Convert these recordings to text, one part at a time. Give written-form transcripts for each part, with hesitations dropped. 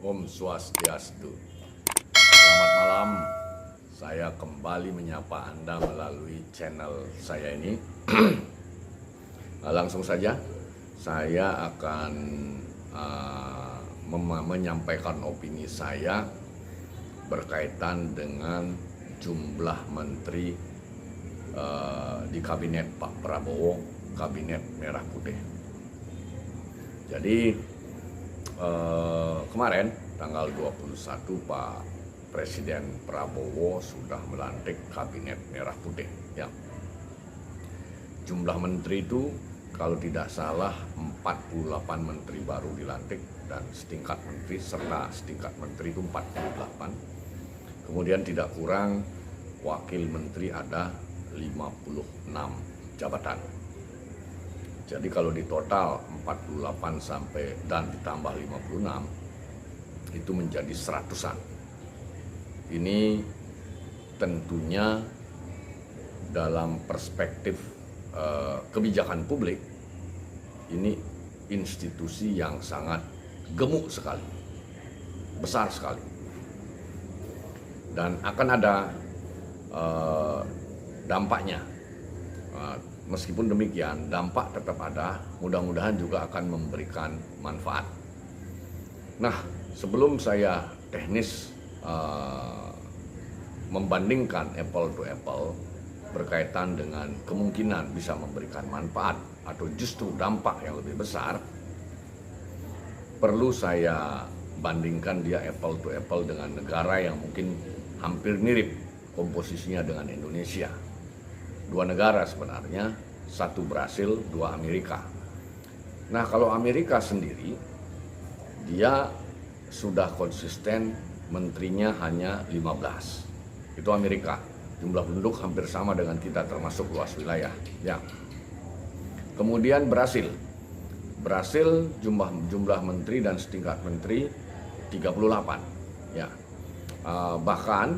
Om Swastiastu. Selamat malam. Saya kembali menyapa Anda melalui channel saya ini. Langsung saja, saya akan menyampaikan opini saya berkaitan dengan jumlah menteri di kabinet Pak Prabowo, kabinet Merah Putih. Jadi kemarin tanggal 21 Pak Presiden Prabowo sudah melantik kabinet Merah Putih. Ya. Jumlah menteri itu kalau tidak salah 48 menteri baru dilantik dan setingkat menteri serta setingkat menteri itu 48. Kemudian tidak kurang wakil menteri ada 56 jabatan. Jadi kalau di total 48 sampai dan ditambah 56 itu menjadi 100-an. Ini tentunya dalam perspektif kebijakan publik ini institusi yang sangat gemuk sekali, besar sekali. Dan akan ada dampaknya. Meskipun demikian, dampak tetap ada, mudah-mudahan juga akan memberikan manfaat. Nah, sebelum saya teknis membandingkan apple to apple berkaitan dengan kemungkinan bisa memberikan manfaat atau justru dampak yang lebih besar, perlu saya bandingkan dia apple to apple dengan negara yang mungkin hampir mirip komposisinya dengan Indonesia. Dua negara sebenarnya, satu Brasil, dua Amerika. Nah, kalau Amerika sendiri, dia sudah konsisten menterinya hanya 15. Itu Amerika. Jumlah penduduk hampir sama dengan kita termasuk luas wilayah. Ya. Kemudian Brasil. Brasil jumlah menteri dan setingkat menteri 38. Ya. Bahkan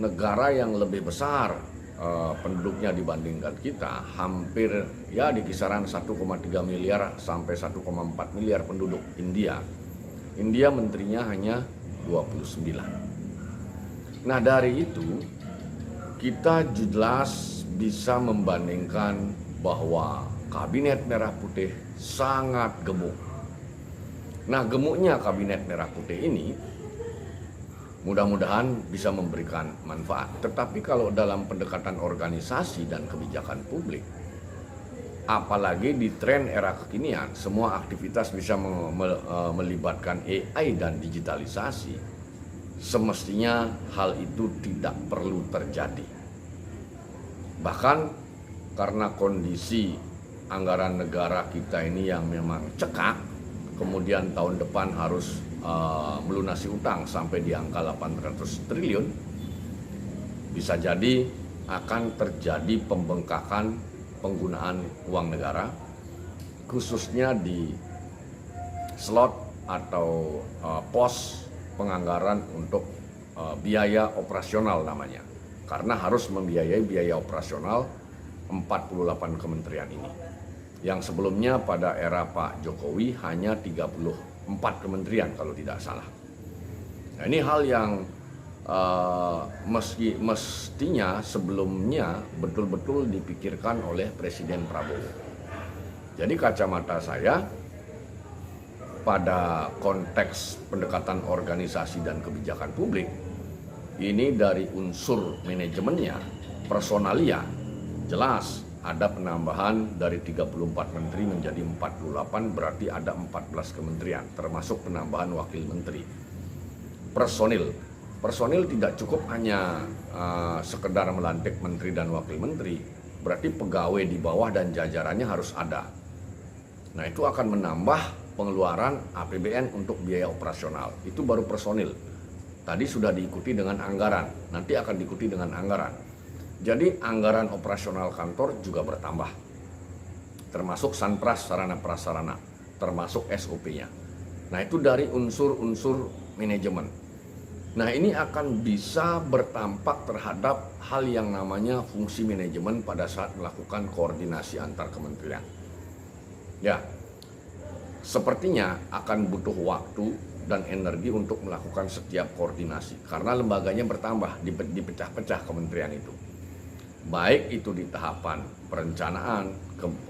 negara yang lebih besar penduduknya dibandingkan kita, hampir ya di kisaran 1,3 miliar sampai 1,4 miliar penduduk, India. India menterinya hanya 29. Nah, dari itu kita jelas bisa membandingkan bahwa kabinet Merah Putih sangat gemuk. Nah, gemuknya kabinet Merah Putih ini mudah-mudahan bisa memberikan manfaat. Tetapi kalau dalam pendekatan organisasi dan kebijakan publik, apalagi di tren era kekinian, semua aktivitas bisa melibatkan AI dan digitalisasi, semestinya hal itu tidak perlu terjadi. Bahkan karena kondisi anggaran negara kita ini yang memang cekak, kemudian tahun depan harus melunasi utang sampai di angka 800 triliun, bisa jadi akan terjadi pembengkakan penggunaan uang negara, khususnya di slot atau pos penganggaran untuk biaya operasional namanya, karena harus membiayai biaya operasional 48 kementerian ini. Yang sebelumnya pada era Pak Jokowi hanya 34 kementerian kalau tidak salah. Nah, ini hal yang mestinya sebelumnya betul-betul dipikirkan oleh Presiden Prabowo. Jadi kacamata saya pada konteks pendekatan organisasi dan kebijakan publik, ini dari unsur manajemennya, personalia, jelas ada penambahan dari 34 menteri menjadi 48, berarti ada 14 kementerian, termasuk penambahan wakil menteri. Personil tidak cukup hanya sekedar melantik menteri dan wakil menteri, berarti pegawai di bawah dan jajarannya harus ada. Nah, itu akan menambah pengeluaran APBN untuk biaya operasional. Itu baru personil. Tadi sudah diikuti dengan anggaran, nanti akan diikuti dengan anggaran. Jadi anggaran operasional kantor juga bertambah, termasuk sanpras, sarana prasarana, termasuk SOP-nya. Nah, itu dari unsur-unsur manajemen. Nah, ini akan bisa berdampak terhadap hal yang namanya fungsi manajemen pada saat melakukan koordinasi antar kementerian. Ya, sepertinya akan butuh waktu dan energi untuk melakukan setiap koordinasi. Karena lembaganya bertambah, dipecah-pecah kementerian itu. Baik itu di tahapan perencanaan,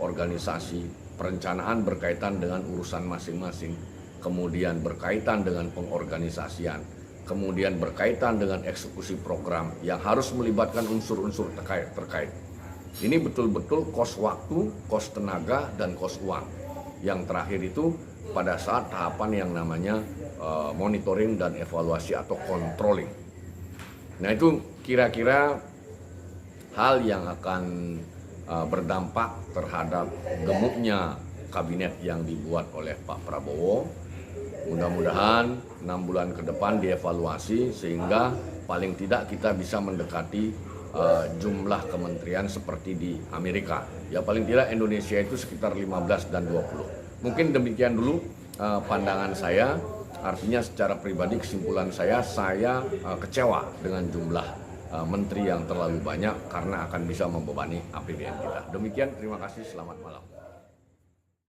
organisasi, perencanaan berkaitan dengan urusan masing-masing, kemudian berkaitan dengan pengorganisasian, kemudian berkaitan dengan eksekusi program yang harus melibatkan unsur-unsur terkait. Ini betul-betul kos waktu, kos tenaga, dan kos uang. Yang terakhir itu pada saat tahapan yang namanya monitoring dan evaluasi atau controlling. Nah, itu kira-kira hal yang akan berdampak terhadap gemuknya kabinet yang dibuat oleh Pak Prabowo. Mudah-mudahan 6 bulan ke depan dievaluasi sehingga paling tidak kita bisa mendekati jumlah kementerian seperti di Amerika. Ya paling tidak Indonesia itu sekitar 15 dan 20. Mungkin demikian dulu pandangan saya. Artinya secara pribadi kesimpulan saya kecewa dengan jumlah menteri yang terlalu banyak karena akan bisa membebani APBN kita. Demikian, terima kasih, selamat malam.